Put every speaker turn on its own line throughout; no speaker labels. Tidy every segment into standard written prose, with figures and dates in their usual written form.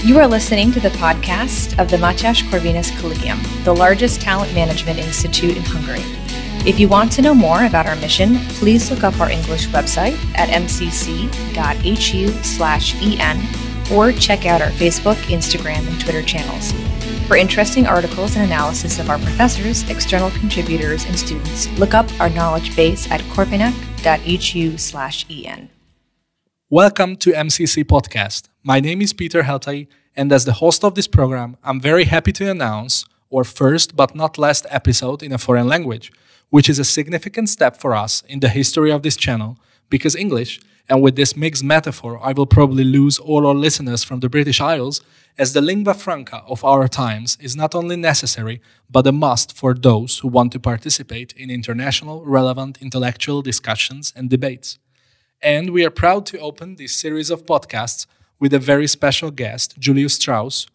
You are listening to the podcast of the Mathias Corvinus Collegium, the largest talent management institute in Hungary. If you want to know more about our mission, please look up our English website at mcc.hu/en or check out our Facebook, Instagram, and Twitter channels. For interesting articles and analysis of our professors, external contributors, and students, look up our knowledge base at corpinac.hu/en.
Welcome to MCC Podcast. My name is Peter Heltai, and as the host of this program, I'm very happy to announce our first but not last episode in a foreign language, which is a significant step for us in the history of this channel, because English, and with this mixed metaphor, I will probably lose all our listeners from the British Isles, as the lingua franca of our times is not only necessary, but a must for those who want to participate in international, relevant intellectual discussions and debates. And we are proud to open this series of podcasts with a very special guest, Julius Strauss,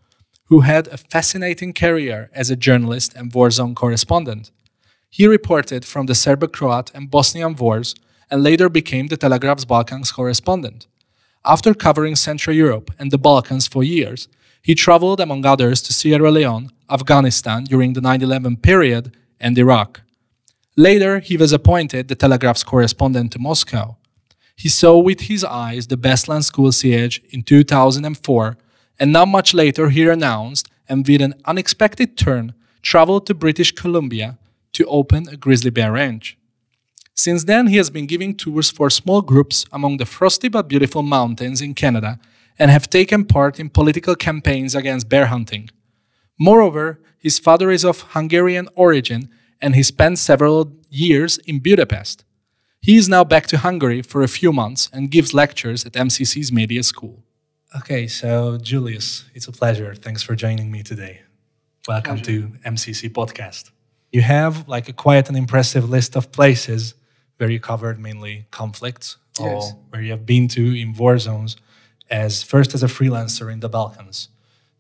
who had a fascinating career as a journalist and war zone correspondent. He reported from the Serbo-Croat and Bosnian wars and later became the Telegraph's Balkans correspondent. After covering Central Europe and the Balkans for years, he traveled among others to Sierra Leone, Afghanistan during the 9/11 period, and Iraq. Later, he was appointed the Telegraph's correspondent to Moscow. He saw with his eyes the Beslan school siege in 2004, and not much later he announced, and with an unexpected turn, traveled to British Columbia to open a grizzly bear ranch. Since then, he has been giving tours for small groups among the frosty but beautiful mountains in Canada and have taken part in political campaigns against bear hunting. Moreover, his father is of Hungarian origin and he spent several years in Budapest. He is now back to Hungary for a few months and gives lectures at MCC's Media School. Okay, so Julius, it's a pleasure. Thanks for joining me today. Welcome to MCC Podcast. You have like a quite an impressive list of places where you covered mainly conflicts, or where you have been to in war zones, first as a freelancer in the Balkans.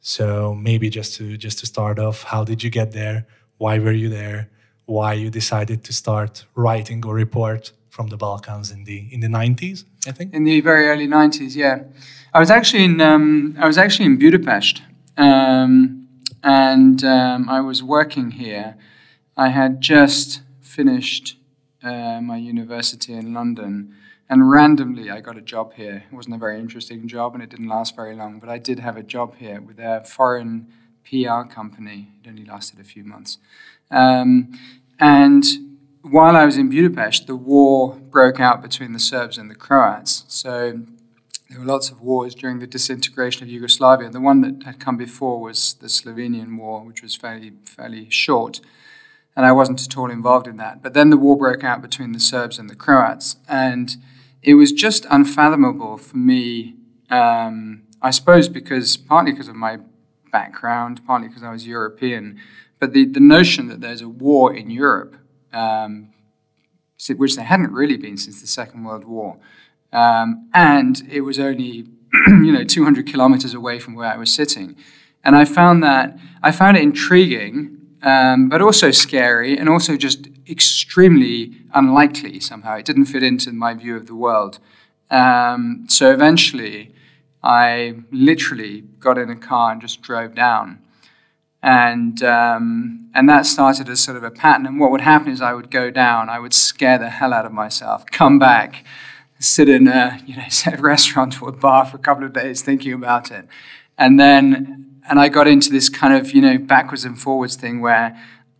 So maybe just to start off, how did you get there? Why were you there? Why you decided to start writing or report from the Balkans in the 90s, I think?
In the very early 90s, yeah. I was actually in Budapest, and I was working here. I had just finished my university in London, and randomly I got a job here. It wasn't a very interesting job, and it didn't last very long, but I did have a job here with a foreign PR company. It only lasted a few months. And while I was in Budapest, the war broke out between the Serbs and the Croats. So there were lots of wars during the disintegration of Yugoslavia. The one that had come before was the Slovenian War, which was fairly short, and I wasn't at all involved in that. But then the war broke out between the Serbs and the Croats, and it was just unfathomable for me, I suppose partly because of my background, partly because I was European, but the notion that there's a war in Europe, which there hadn't really been since the Second World War, and it was only 200 kilometers away from where I was sitting, and I found it intriguing, but also scary, and also just extremely unlikely somehow. It didn't fit into my view of the world. So eventually, I literally got in a car and just drove down. And that started as sort of a pattern. And what would happen is I would go down, I would scare the hell out of myself, come back, sit in a restaurant or a bar for a couple of days thinking about it. And I got into this kind of, backwards and forwards thing where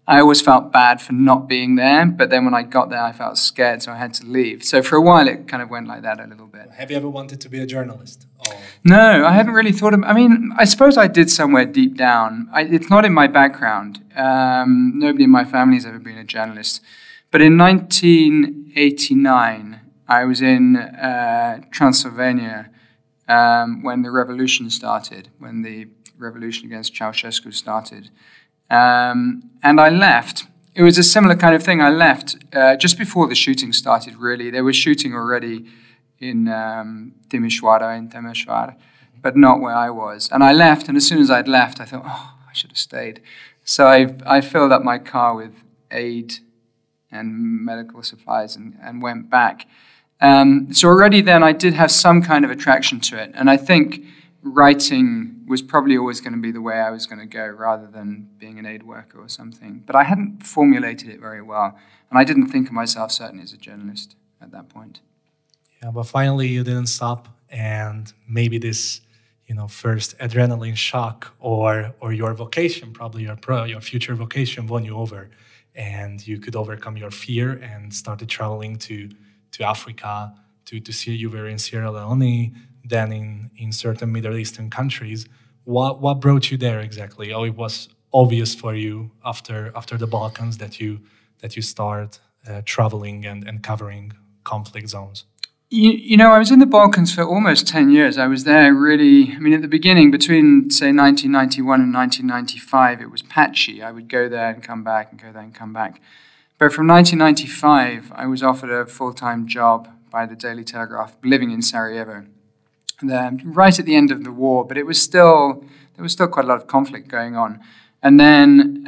I always felt bad for not being there. But then when I got there, I felt scared, so I had to leave. So for a while, it kind of went like that a little bit.
Have you ever wanted to be a journalist?
No, I hadn't really thought of. I suppose I did somewhere deep down. It's not in my background. Nobody in my family has ever been a journalist. But in 1989, I was in Transylvania when the revolution started, when the revolution against Ceausescu started. And I left. It was a similar kind of thing. I left just before the shooting started, really. They were shooting already in Timișoara, but not where I was. And I left, and as soon as I'd left, I thought, I should have stayed. So I filled up my car with aid and medical supplies and went back. So already then I did have some kind of attraction to it. And I think writing was probably always going to be the way I was going to go rather than being an aid worker or something. But I hadn't formulated it very well, and I didn't think of myself certainly as a journalist at that point.
Yeah, but finally you didn't stop, and maybe this, first adrenaline shock or your vocation, probably your future vocation, won you over, and you could overcome your fear and started traveling to Africa, to see you were in Sierra Leone, then in certain Middle Eastern countries. What brought you there exactly? Oh, it was obvious for you after the Balkans that you start traveling and covering conflict zones.
I was in the Balkans for almost 10 years. I was there really, at the beginning, between, say, 1991 and 1995, it was patchy. I would go there and come back and go there and come back. But from 1995, I was offered a full-time job by the Daily Telegraph, living in Sarajevo, right at the end of the war. But there was still quite a lot of conflict going on. And then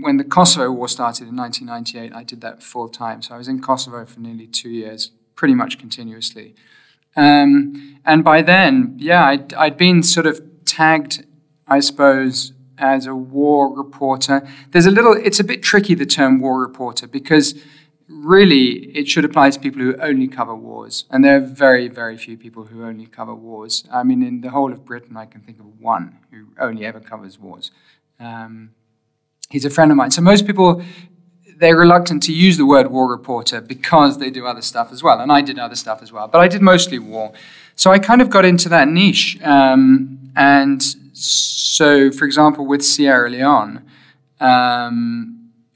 when the Kosovo War started in 1998, I did that full-time. So I was in Kosovo for nearly 2 years, pretty much continuously. And by then, I'd been sort of tagged, I suppose, as a war reporter. It's a bit tricky, the term war reporter, because really it should apply to people who only cover wars. And there are very, very few people who only cover wars. In the whole of Britain, I can think of one who only ever covers wars. He's a friend of mine. So most people, they're reluctant to use the word war reporter because they do other stuff as well. And I did other stuff as well. But I did mostly war. So I kind of got into that niche. And so, for example, with Sierra Leone,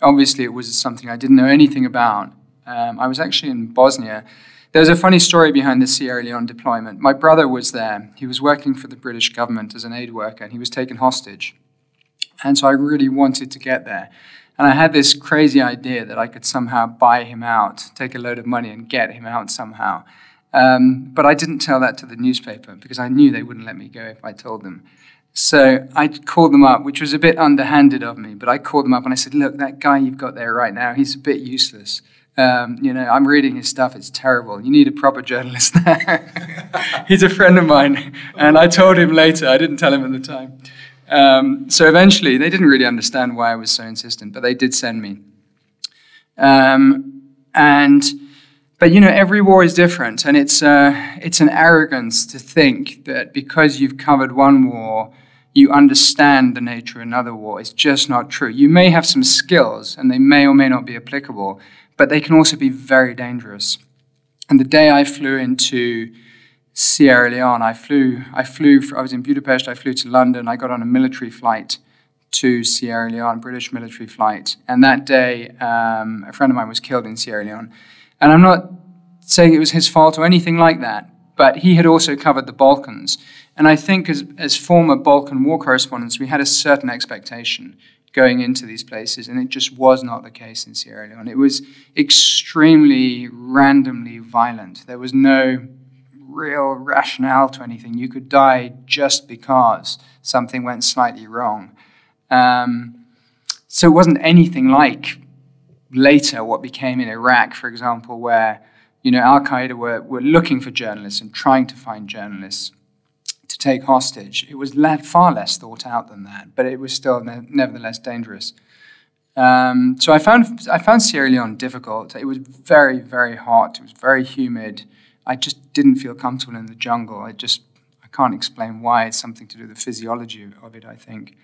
obviously it was something I didn't know anything about. I was actually in Bosnia. There's a funny story behind the Sierra Leone deployment. My brother was there. He was working for the British government as an aid worker, and he was taken hostage. And so I really wanted to get there. And I had this crazy idea that I could somehow buy him out, take a load of money and get him out somehow. But I didn't tell that to the newspaper because I knew they wouldn't let me go if I told them. So I called them up, which was a bit underhanded of me, but I called them up and I said, look, that guy you've got there right now, he's a bit useless. I'm reading his stuff, it's terrible. You need a proper journalist there. He's a friend of mine. And I told him later, I didn't tell him at the time. So eventually, they didn't really understand why I was so insistent, but they did send me. But every war is different, and it's an arrogance to think that because you've covered one war, you understand the nature of another war. It's just not true. You may have some skills, and they may or may not be applicable, but they can also be very dangerous. And the day I flew into Sierra Leone, I was in Budapest, I flew to London, I got on a military flight to Sierra Leone, British military flight, and that day a friend of mine was killed in Sierra Leone. And I'm not saying it was his fault or anything like that, but he had also covered the Balkans. And I think as former Balkan war correspondents, we had a certain expectation going into these places, and it just was not the case in Sierra Leone. It was extremely randomly violent. There was no real rationale to anything. You could die just because something went slightly wrong. So it wasn't anything like later what became in Iraq, for example, where Al-Qaeda were looking for journalists and trying to find journalists to take hostage. It was far less thought out than that, but it was still nevertheless dangerous. So I found Sierra Leone difficult. It was very, very hot. It was very humid. I just didn't feel comfortable in the jungle. I can't explain why. It's something to do with the physiology of it, I think.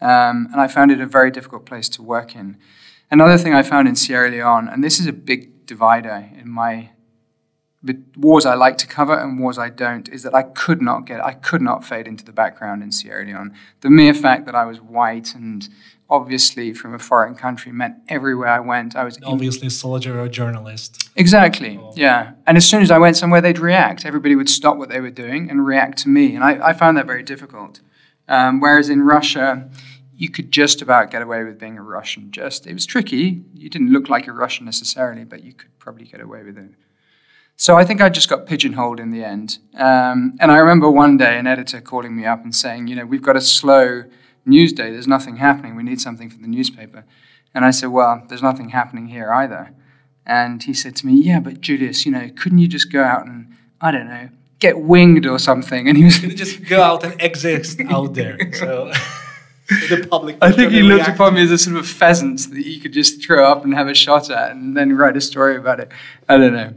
And I found it a very difficult place to work in. Another thing I found in Sierra Leone, and this is a big divider in my wars I like to cover and wars I don't, is that I could not fade into the background in Sierra Leone. The mere fact that I was white and obviously from a foreign country meant everywhere I went, I was
obviously a soldier or a journalist.
Exactly, yeah. And as soon as I went somewhere, they'd react. Everybody would stop what they were doing and react to me, and I found that very difficult. Whereas in Russia, you could just about get away with being a Russian. It was tricky. You didn't look like a Russian necessarily, but you could probably get away with it. So I think I just got pigeonholed in the end. And I remember one day an editor calling me up and saying, we've got a slow news day. There's nothing happening. We need something for the newspaper. And I said, well, there's nothing happening here either. And he said to me, yeah, but Julius, couldn't you just go out and, I don't know, get winged or something. And he was
going to just go out and exist out there. So the public.
I think he looked upon me as a sort of pheasant that you could just throw up and have a shot at and then write a story about it. I don't know.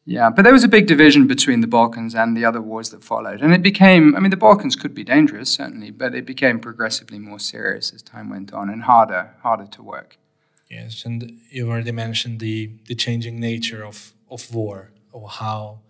Yeah, but there was a big division between the Balkans and the other wars that followed. And it became, I mean, the Balkans could be dangerous, certainly, but it became progressively more serious as time went on and harder to work.
Yes, and you already mentioned the changing nature of war, or how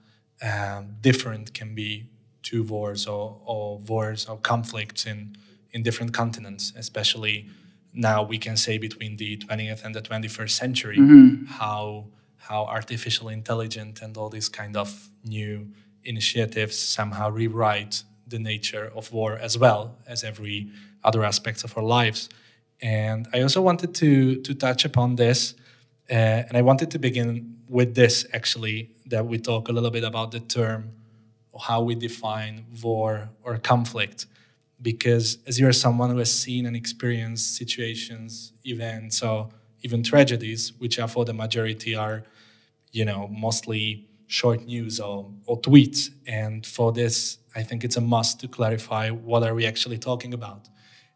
different can be two wars or wars or conflicts in different continents, especially now we can say between the 20th and the 21st century, how artificial intelligence and all these kind of new initiatives somehow rewrite the nature of war as well as every other aspects of our lives. And I also wanted to touch upon this, and I wanted to begin with this, actually, that we talk a little bit about the term, or how we define war or conflict. Because as you're someone who has seen and experienced situations, events, or even tragedies, which are for the majority are, mostly short news or tweets. And for this, I think it's a must to clarify what are we actually talking about.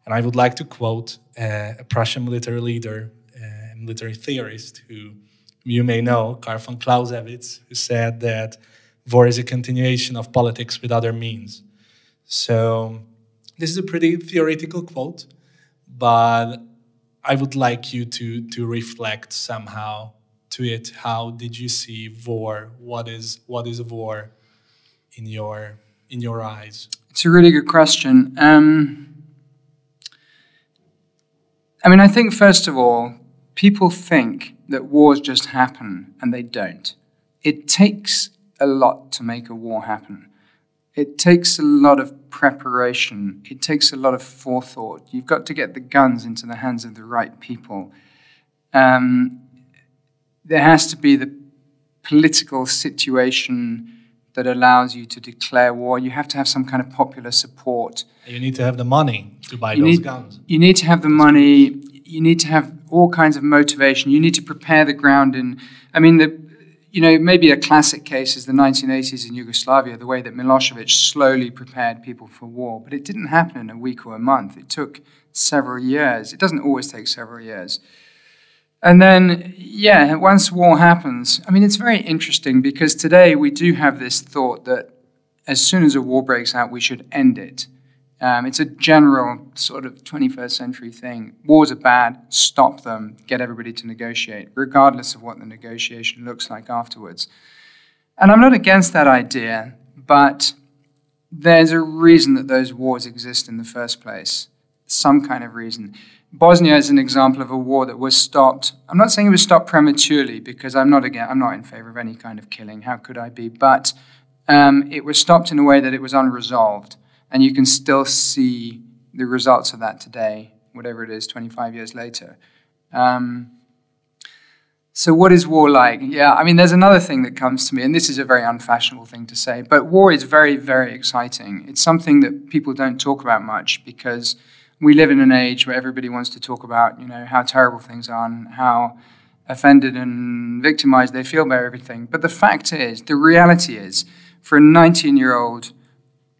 And I would like to quote a Prussian military leader, military theorist, who you may know, Karl von Clausewitz, who said that war is a continuation of politics with other means. So this is a pretty theoretical quote, but I would like you to reflect somehow to it. How did you see war? What is war in your eyes?
It's a really good question. I think, first of all, people think that wars just happen, and they don't. It takes a lot to make a war happen. It takes a lot of preparation. It takes a lot of forethought. You've got to get the guns into the hands of the right people. There has to be the political situation that allows you to declare war. You have to have some kind of popular support.
You need to have the money to buy those guns.
You need to have the money. You need to have all kinds of motivation. You need to prepare the ground. Maybe a classic case is the 1980s in Yugoslavia, the way that Milosevic slowly prepared people for war. But it didn't happen in a week or a month. It took several years. It doesn't always take several years. And then, once war happens, it's very interesting because today we do have this thought that as soon as a war breaks out, we should end it. It's a general sort of 21st century thing. Wars are bad, stop them, get everybody to negotiate, regardless of what the negotiation looks like afterwards. And I'm not against that idea, but there's a reason that those wars exist in the first place, some kind of reason. Bosnia is an example of a war that was stopped. I'm not saying it was stopped prematurely, because I'm not in favor of any kind of killing. How could I be? But it was stopped in a way that it was unresolved. And you can still see the results of that today, whatever it is, 25 years later. So what is war like? There's another thing that comes to me, and this is a very unfashionable thing to say, but war is very, very exciting. It's something that people don't talk about much, because we live in an age where everybody wants to talk about, how terrible things are and how offended and victimized they feel by everything. But the fact is, the reality is, for a 19-year-old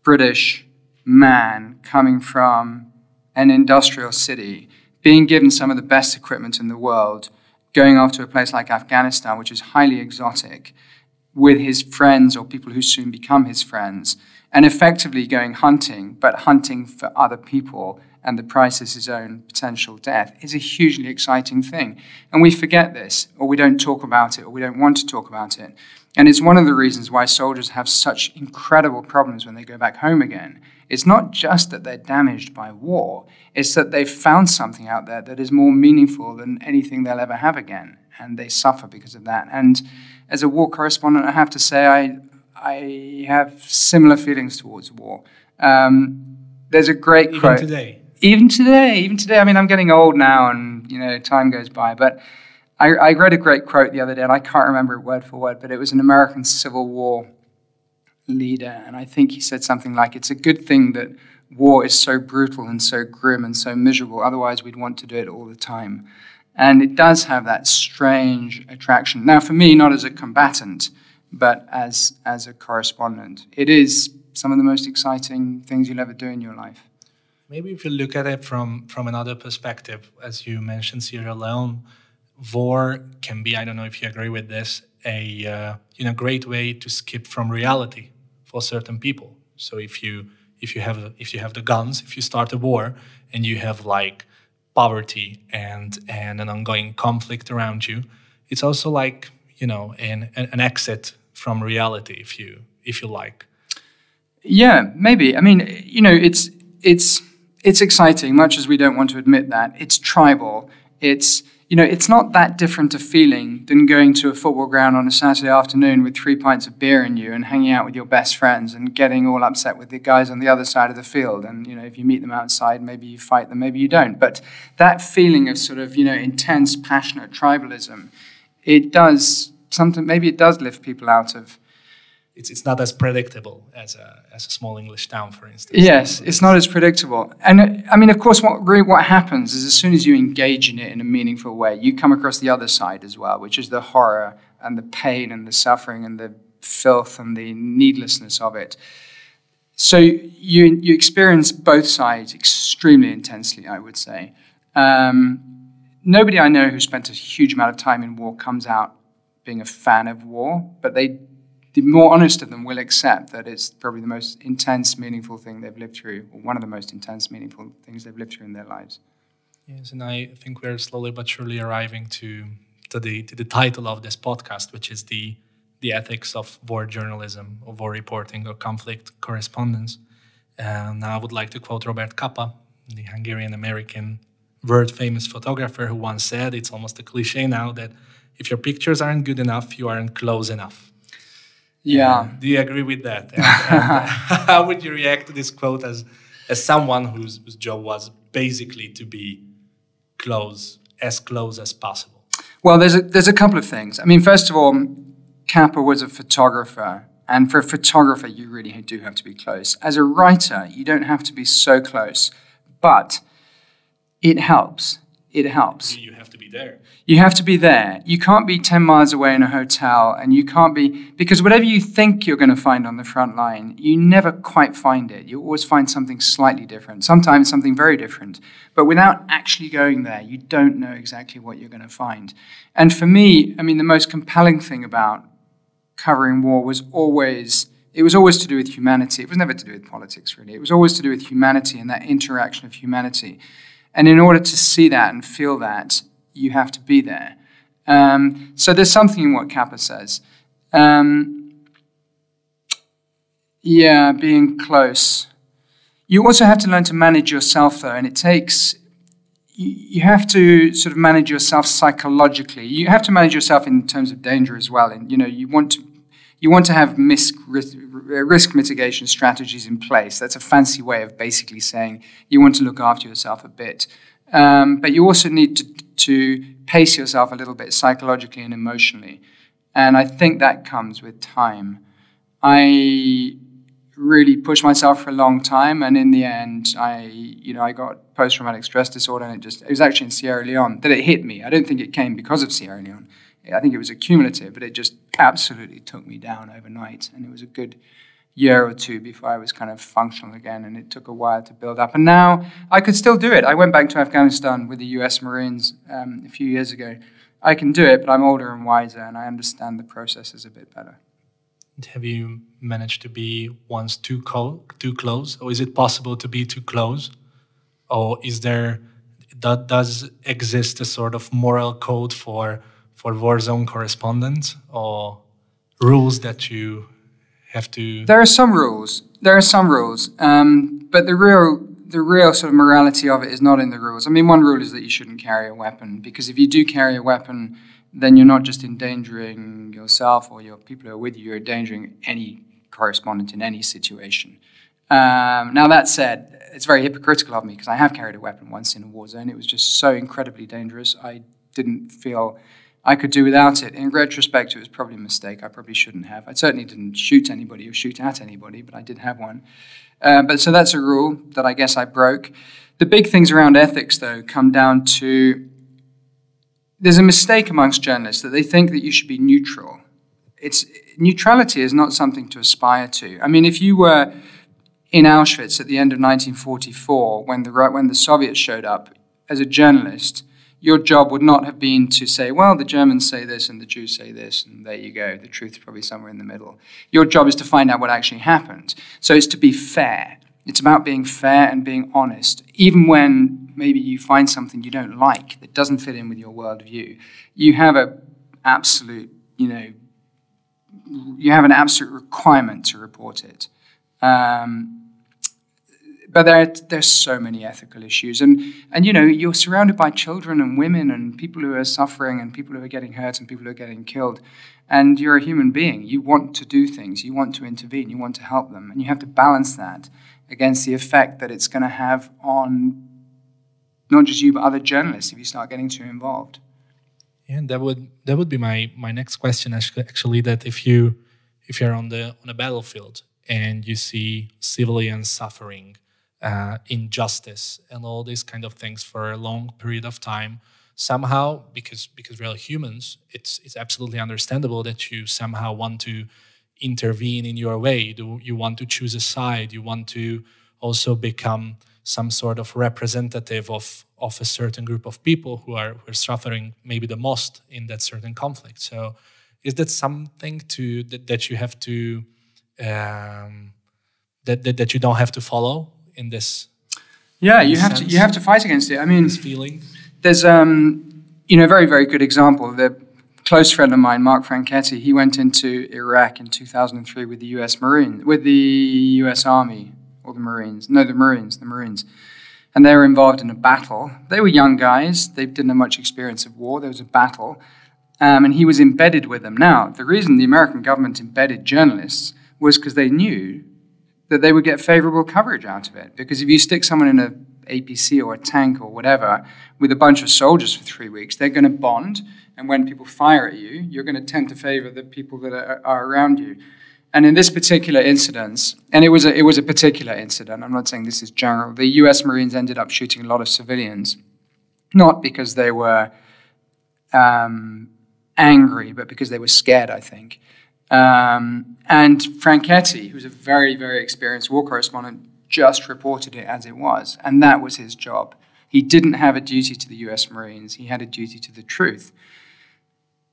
British man coming from an industrial city, being given some of the best equipment in the world, going off to a place like Afghanistan, which is highly exotic, with his friends or people who soon become his friends, and effectively going hunting, but hunting for other people, and the price is his own potential death, is a hugely exciting thing. And we forget this, or we don't talk about it, or we don't want to talk about it. And it's one of the reasons why soldiers have such incredible problems when they go back home again. It's not just that they're damaged by war, it's that they've found something out there that is more meaningful than anything they'll ever have again, and they suffer because of that. And as a war correspondent, I have to say I have similar feelings towards war. There's a great quote. Even today. I'm getting old now, and time goes by. But I read a great quote the other day, and I can't remember it word for word, but it was an American Civil War leader, and I think he said something like, "It's a good thing that war is so brutal and so grim and so miserable. Otherwise, we'd want to do it all the time." And it does have that strange attraction. Now, for me, not as a combatant, but as a correspondent. It is some of the most exciting things you'll ever do in your life.
Maybe if you look at it from another perspective, as you mentioned Sierra Leone, war can be, I don't know if you agree with this, a great way to skip from reality for certain people. So if you have the guns, if you start a war and you have like poverty and an ongoing conflict around you, it's also like an exit from reality, if you like.
Yeah, maybe. I mean, it's exciting, much as we don't want to admit that. It's tribal. It's not that different a feeling than going to a football ground on a Saturday afternoon with 3 pints of beer in you and hanging out with your best friends and getting all upset with the guys on the other side of the field. And, if you meet them outside, maybe you fight them, maybe you don't. But that feeling of sort of, intense, passionate tribalism, maybe it does lift people out of...
It's not as predictable as a small English town, for instance.
Yes, it's not as predictable. And I mean, of course, what happens is as soon as you engage in it in a meaningful way, you come across the other side as well, which is the horror and the pain and the suffering and the filth and the needlessness of it. So you experience both sides extremely intensely, I would say. Nobody I know who spent a huge amount of time in war comes out being a fan of war, but the more honest of them will accept that it's probably the most intense, meaningful thing they've lived through, or one of the most intense, meaningful things they've lived through in their lives.
Yes, and I think we're slowly but surely arriving to the title of this podcast, which is the ethics of war journalism, or war reporting, or conflict correspondence. And now I would like to quote Robert Capa, the Hungarian-American world-famous photographer, who once said, it's almost a cliche now, that if your pictures aren't good enough, you aren't close enough.
Yeah.
Do you agree with that? And how would you react to this quote as someone whose job was basically to be as close as possible?
Well, there's a couple of things. I mean, first of all, Capa was a photographer, and for a photographer, you really do have to be close. As a writer, you don't have to be so close, but it helps. It helps.
You have to be there.
You have to be there. You can't be 10 miles away in a hotel, and you can't be... Because whatever you think you're going to find on the front line, you never quite find it. You always find something slightly different, sometimes something very different. But without actually going there, you don't know exactly what you're going to find. And for me, I mean, the most compelling thing about covering war was always... It was always to do with humanity. It was never to do with politics, really. It was always to do with humanity and that interaction of humanity. And in order to see that and feel that, you have to be there. So there's something in what Capa says. Being close. You also have to learn to manage yourself, though, and it takes... You have to sort of manage yourself psychologically. You have to manage yourself in terms of danger as well. And, you want to have risk mitigation strategies in place. That's a fancy way of basically saying you want to look after yourself a bit. But you also need to pace yourself a little bit psychologically and emotionally. And I think that comes with time. I really pushed myself for a long time, and in the end, I got post-traumatic stress disorder, and it was actually in Sierra Leone that it hit me. I don't think it came because of Sierra Leone. I think it was accumulative, but it just absolutely took me down overnight. And it was a good year or two before I was kind of functional again, and it took a while to build up. And now I could still do it. I went back to Afghanistan with the US Marines a few years ago. I can do it, but I'm older and wiser, and I understand the processes a bit better.
Have you managed to be once too close, or is it possible to be too close? Or does exist a sort of moral code for war zone correspondence, or rules that you have to...
There are some rules, but the real sort of morality of it is not in the rules. I mean, one rule is that you shouldn't carry a weapon, because if you do carry a weapon, then you're not just endangering yourself or your people who are with you, you're endangering any correspondent in any situation. Now, that said, it's very hypocritical of me, because I have carried a weapon once in a war zone. It was just so incredibly dangerous, I didn't feel I could do without it. In retrospect, it was probably a mistake. I probably shouldn't have. I certainly didn't shoot anybody or shoot at anybody, but I did have one. So that's a rule that I guess I broke. The big things around ethics, though, come down to there's a mistake amongst journalists that they think that you should be neutral. Neutrality is not something to aspire to. I mean, if you were in Auschwitz at the end of 1944, when the Soviets showed up, as a journalist, your job would not have been to say, well, the Germans say this and the Jews say this, and there you go. The truth is probably somewhere in the middle. Your job is to find out what actually happened. So it's to be fair. It's about being fair and being honest. Even when maybe you find something you don't like that doesn't fit in with your worldview, you have an absolute, you have an absolute requirement to report it. But there's so many ethical issues, and you're surrounded by children and women and people who are suffering and people who are getting hurt and people who are getting killed, and you're a human being. You want to do things, you want to intervene, you want to help them, and you have to balance that against the effect that it's going to have on not just you but other journalists if you start getting too involved.
Yeah, that would be my next question. Actually, that if you're on a battlefield and you see civilians suffering, injustice and all these kind of things for a long period of time, somehow because we're all humans, it's absolutely understandable that you somehow want to intervene in your way. You want to choose a side. You want to also become some sort of representative of a certain group of people who are suffering maybe the most in that certain conflict. So is that something that you have to that you don't have to follow in this?
Yeah, you have to fight against it. I mean,
this feeling.
There's a very, very good example. The close friend of mine, Mark Franchetti, he went into Iraq in 2003 with the U.S. Army, or the Marines. No, the Marines. And they were involved in a battle. They were young guys. They didn't have much experience of war. There was a battle. And he was embedded with them. Now, the reason the American government embedded journalists was because they knew that they would get favorable coverage out of it. Because if you stick someone in an APC or a tank or whatever with a bunch of soldiers for 3 weeks, they're going to bond. And when people fire at you, you're going to tend to favor the people that are around you. And in this particular incident, and it was a particular incident, I'm not saying this is general, the US Marines ended up shooting a lot of civilians, not because they were angry, but because they were scared, I think. And Franchetti, who's a very, very experienced war correspondent, just reported it as it was, and that was his job. He didn't have a duty to the US Marines, he had a duty to the truth.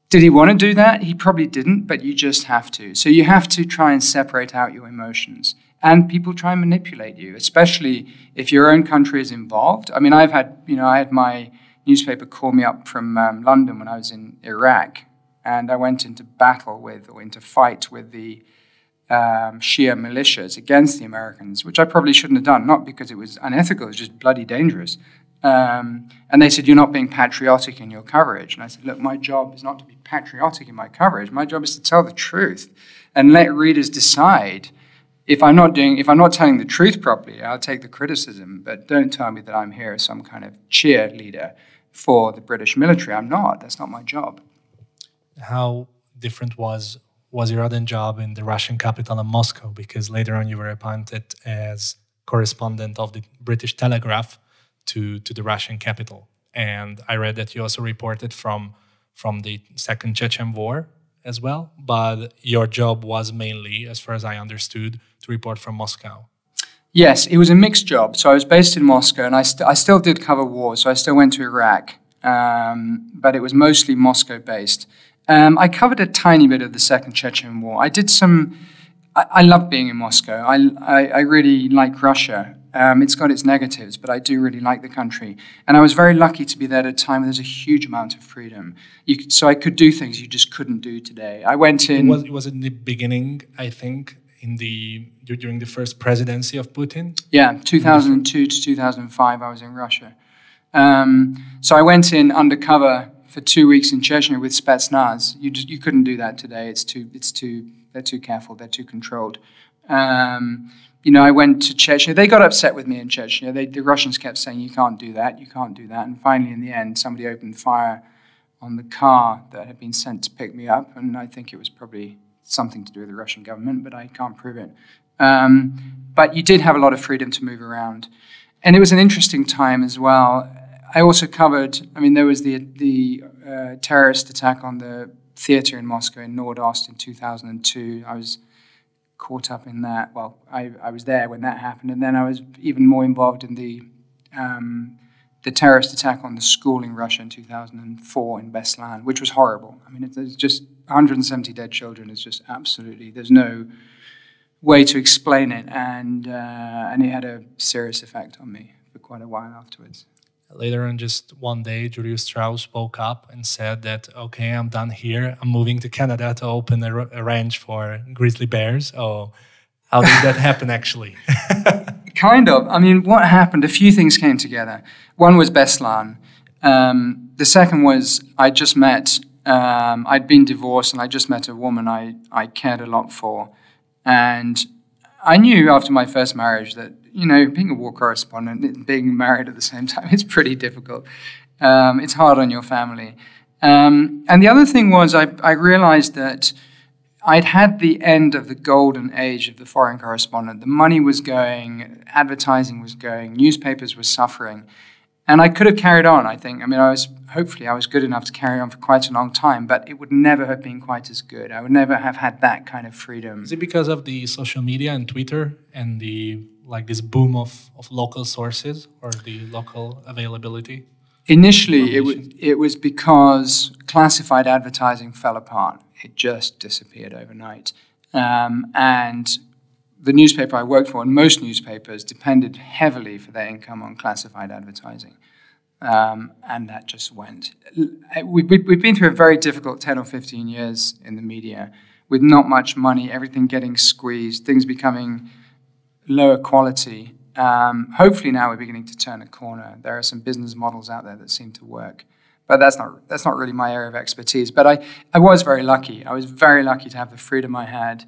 Did he want to do that? He probably didn't, but you just have to. So you have to try and separate out your emotions. And people try and manipulate you, especially if your own country is involved. I mean, I had my newspaper call me up from London when I was in Iraq, and I went into fight with the Shia militias against the Americans, which I probably shouldn't have done, not because it was unethical, it was just bloody dangerous. And they said, you're not being patriotic in your coverage. And I said, look, my job is not to be patriotic in my coverage. My job is to tell the truth and let readers decide. If I'm not telling the truth properly, I'll take the criticism, but don't tell me that I'm here as some kind of cheerleader for the British military. I'm not. That's not my job.
How different was your other job in the Russian capital of Moscow? Because later on you were appointed as correspondent of the British Telegraph to the Russian capital. And I read that you also reported from the Second Chechen War as well, but your job was mainly, as far as I understood, to report from Moscow.
Yes, it was a mixed job. So I was based in Moscow, and I still did cover war, so I still went to Iraq, but it was mostly Moscow-based. I covered a tiny bit of the Second Chechen War. I did some... I love being in Moscow. I really like Russia. It's got its negatives, but I do really like the country. And I was very lucky to be there at a time where there's a huge amount of freedom. So I could do things you just couldn't do today. I went in...
It was in the beginning, I think, during the first presidency of Putin?
Yeah, 2002 to 2005, I was in Russia. So I went in undercover for 2 weeks in Chechnya with Spetsnaz. You couldn't do that today. They're too careful. They're too controlled. I went to Chechnya. They got upset with me in Chechnya. The Russians kept saying, you can't do that, you can't do that. And finally, in the end, somebody opened fire on the car that had been sent to pick me up. And I think it was probably something to do with the Russian government, but I can't prove it. But you did have a lot of freedom to move around. And it was an interesting time as well. I also covered, there was the terrorist attack on the theater in Moscow in Nordost in 2002. I was caught up in that. Well, I was there when that happened, and then I was even more involved in the terrorist attack on the school in Russia in 2004 in Beslan, which was horrible. I mean, it's just 170 dead children. It's just absolutely, there's no way to explain it, and it had a serious effect on me for quite a while afterwards.
Later on, just one day, Julius Strauss woke up and said that, okay, I'm done here. I'm moving to Canada to open a ranch for grizzly bears. Oh, how did that happen, actually?
Kind of. I mean, what happened, a few things came together. One was Beslan. The second was I just met, I'd been divorced, and I just met a woman I cared a lot for. And I knew after my first marriage that, you know, being a war correspondent and being married at the same time, it's pretty difficult. It's hard on your family. And the other thing was I realized that I'd had the end of the golden age of the foreign correspondent. The money was going, advertising was going, newspapers were suffering. And I could have carried on, I think. I mean, hopefully I was good enough to carry on for quite a long time, but it would never have been quite as good. I would never have had that kind of freedom.
Is it because of the social media and Twitter and this boom of local sources or the local availability?
Initially, it was because classified advertising fell apart. It just disappeared overnight. And the newspaper I worked for, and most newspapers, depended heavily for their income on classified advertising. And that just went. We've been through a very difficult 10 or 15 years in the media with not much money, everything getting squeezed, things becoming lower quality. Hopefully now we're beginning to turn a corner. There are some business models out there that seem to work. But that's not really my area of expertise. But I was very lucky. I was very lucky to have the freedom I had.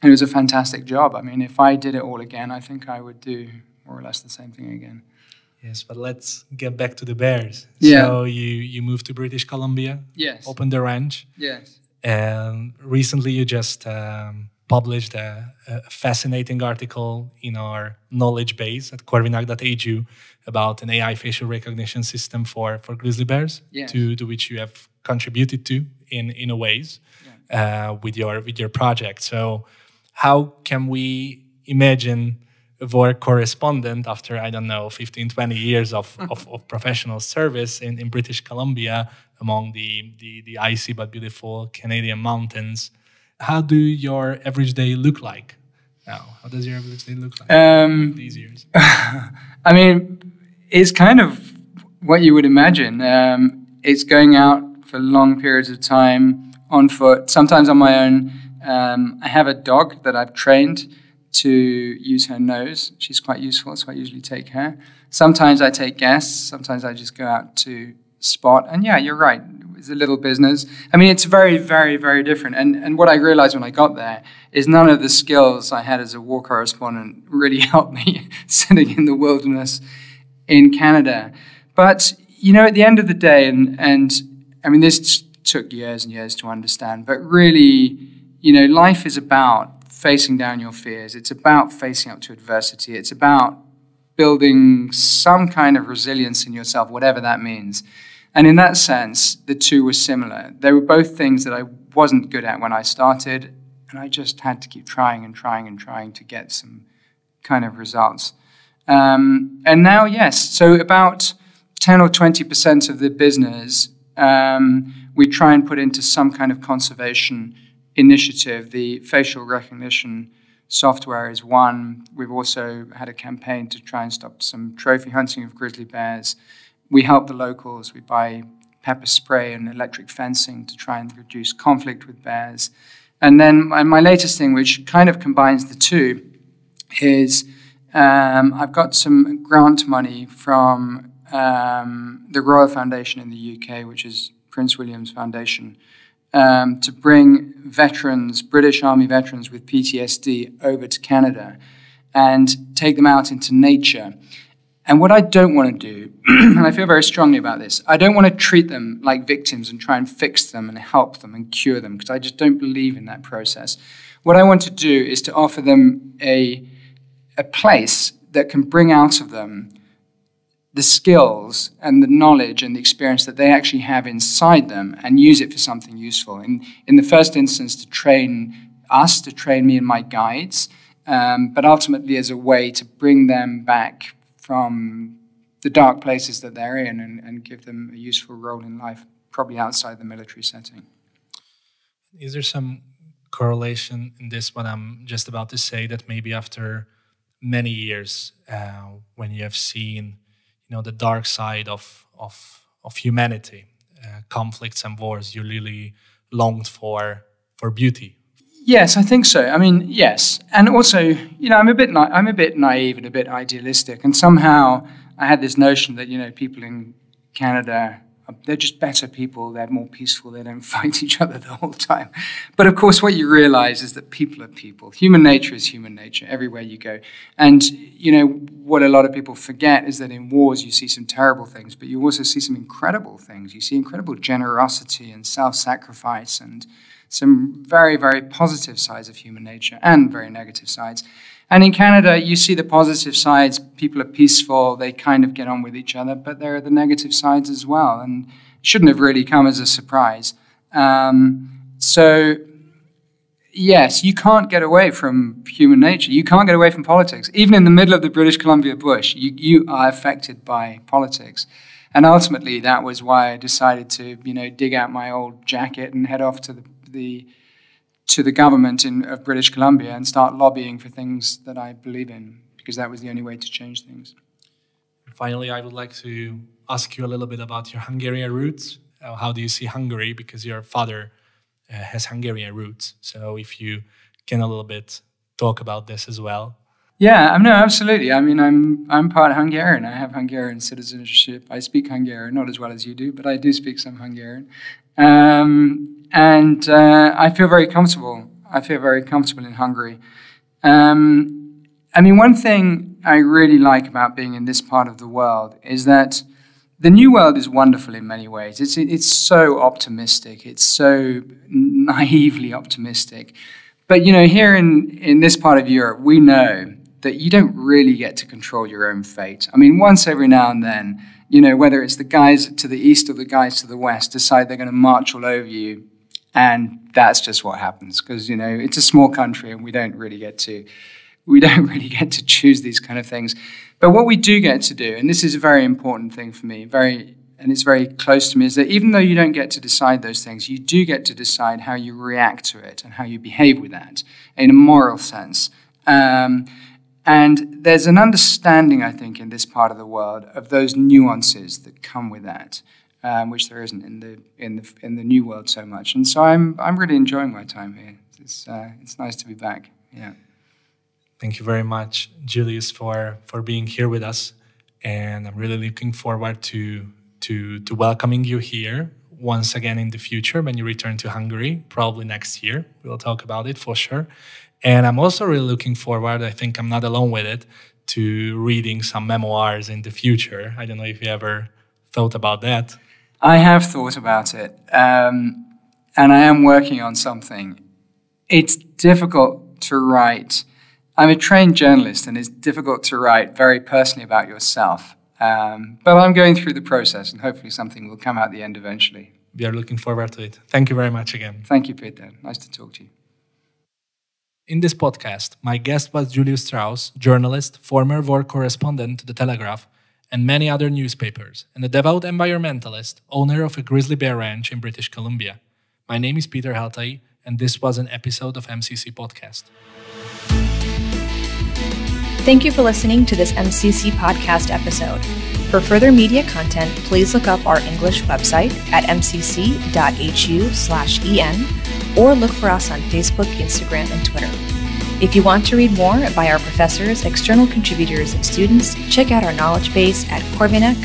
It was a fantastic job. I mean, if I did it all again, I think I would do more or less the same thing again.
Yes, but let's get back to the bears.
Yeah.
So you moved to British Columbia.
Yes.
Opened the ranch.
Yes.
And recently you just published a fascinating article in our knowledge base at corvinus.edu about an AI facial recognition system for grizzly bears,
yes.
to which you have contributed to in a ways,
yeah.
with your project. So how can we imagine a war correspondent after, I don't know, 15, 20 years of professional service in British Columbia among the icy but beautiful Canadian mountains? How do your average day look like now? How does your average day look like these years?
I mean, it's kind of what you would imagine. It's going out for long periods of time on foot, sometimes on my own. I have a dog that I've trained to use her nose. She's quite useful, so I usually take her. Sometimes I take guests. Sometimes I just go out to spot. And yeah, you're right. It's a little business. I mean, it's very, very, very different. And what I realized when I got there is none of the skills I had as a war correspondent really helped me sitting in the wilderness in Canada. But, you know, at the end of the day, and I mean, this took years and years to understand, but really, you know, life is about facing down your fears. It's about facing up to adversity. It's about building some kind of resilience in yourself, whatever that means. And in that sense, the two were similar. They were both things that I wasn't good at when I started, and I just had to keep trying and trying and trying to get some kind of results. And now, yes, so about 10 or 20% of the business we try and put into some kind of conservation initiative. The facial recognition software is one. We've also had a campaign to try and stop some trophy hunting of grizzly bears. We help the locals. We buy pepper spray and electric fencing to try and reduce conflict with bears. And then my latest thing, which kind of combines the two, is I've got some grant money from the Royal Foundation in the UK, which is Prince William's Foundation, to bring veterans, British Army veterans with PTSD over to Canada and take them out into nature. And what I don't want to do, and I feel very strongly about this, I don't want to treat them like victims and try and fix them and help them and cure them, because I just don't believe in that process. What I want to do is to offer them a place that can bring out of them the skills and the knowledge and the experience that they actually have inside them and use it for something useful. In the first instance, to train me and my guides, but ultimately as a way to bring them back from the dark places that they're in and give them a useful role in life, probably outside the military setting.
Is there some correlation in this, what I'm just about to say, that maybe after many years, when you have seen the dark side of humanity, conflicts and wars, you really longed for beauty?
Yes, I think so. I mean, yes, and also, I'm a bit naive and a bit idealistic, and somehow I had this notion that people in Canada, they're just better people, they're more peaceful, they don't fight each other the whole time. But of course, what you realize is that people are people. Human nature is human nature everywhere you go. And, what a lot of people forget is that in wars you see some terrible things, but you also see some incredible things. You see incredible generosity and self-sacrifice and some very, very positive sides of human nature and very negative sides. And in Canada, you see the positive sides. People are peaceful. They kind of get on with each other. But there are the negative sides as well. And it shouldn't have really come as a surprise. So, yes, you can't get away from human nature. You can't get away from politics. Even in the middle of the British Columbia bush, you are affected by politics. And ultimately, that was why I decided to, dig out my old jacket and head off to the government of British Columbia and start lobbying for things that I believe in, because that was the only way to change things.
Finally, I would like to ask you a little bit about your Hungarian roots. How do you see Hungary? Because your father has Hungarian roots. So if you can a little bit talk about this as well.
Yeah, no, absolutely. I mean, I'm part Hungarian. I have Hungarian citizenship. I speak Hungarian, not as well as you do, but I do speak some Hungarian. And I feel very comfortable. I feel very comfortable in Hungary. I mean, one thing I really like about being in this part of the world is that the New World is wonderful in many ways. It's so optimistic. It's so naively optimistic. But, here in this part of Europe, we know that you don't really get to control your own fate. I mean, once every now and then, whether it's the guys to the east or the guys to the west decide they're going to march all over you, and that's just what happens, because, it's a small country and we don't really get to choose these kind of things. But what we do get to do, and this is a very important thing for me, and it's very close to me, is that even though you don't get to decide those things, you do get to decide how you react to it and how you behave with that in a moral sense. And there's an understanding, I think, in this part of the world of those nuances that come with that, which there isn't in the New World so much. And so I'm really enjoying my time here. It's nice to be back. Yeah.
Thank you very much, Julius, for being here with us, and I'm really looking forward to welcoming you here once again in the future when you return to Hungary, probably next year. We'll talk about it for sure. And I'm also really looking forward, I think I'm not alone with it, to reading some memoirs in the future. I don't know if you ever thought about that.
I have thought about it, and I am working on something. It's difficult to write. I'm a trained journalist, and it's difficult to write very personally about yourself. But I'm going through the process, and hopefully something will come out the end eventually.
We are looking forward to it. Thank you very much again.
Thank you, Peter. Nice to talk to you.
In this podcast, my guest was Julius Strauss, journalist, former war correspondent to The Telegraph, and many other newspapers, and a devout environmentalist, owner of a grizzly bear ranch in British Columbia. My name is Peter Heltai, and this was an episode of MCC Podcast.
Thank you for listening to this MCC podcast episode. For further media content, please look up our English website at mcc.hu/en or look for us on Facebook, Instagram, and Twitter. If you want to read more by our professors, external contributors, and students, check out our knowledge base at corvinus.hu/en.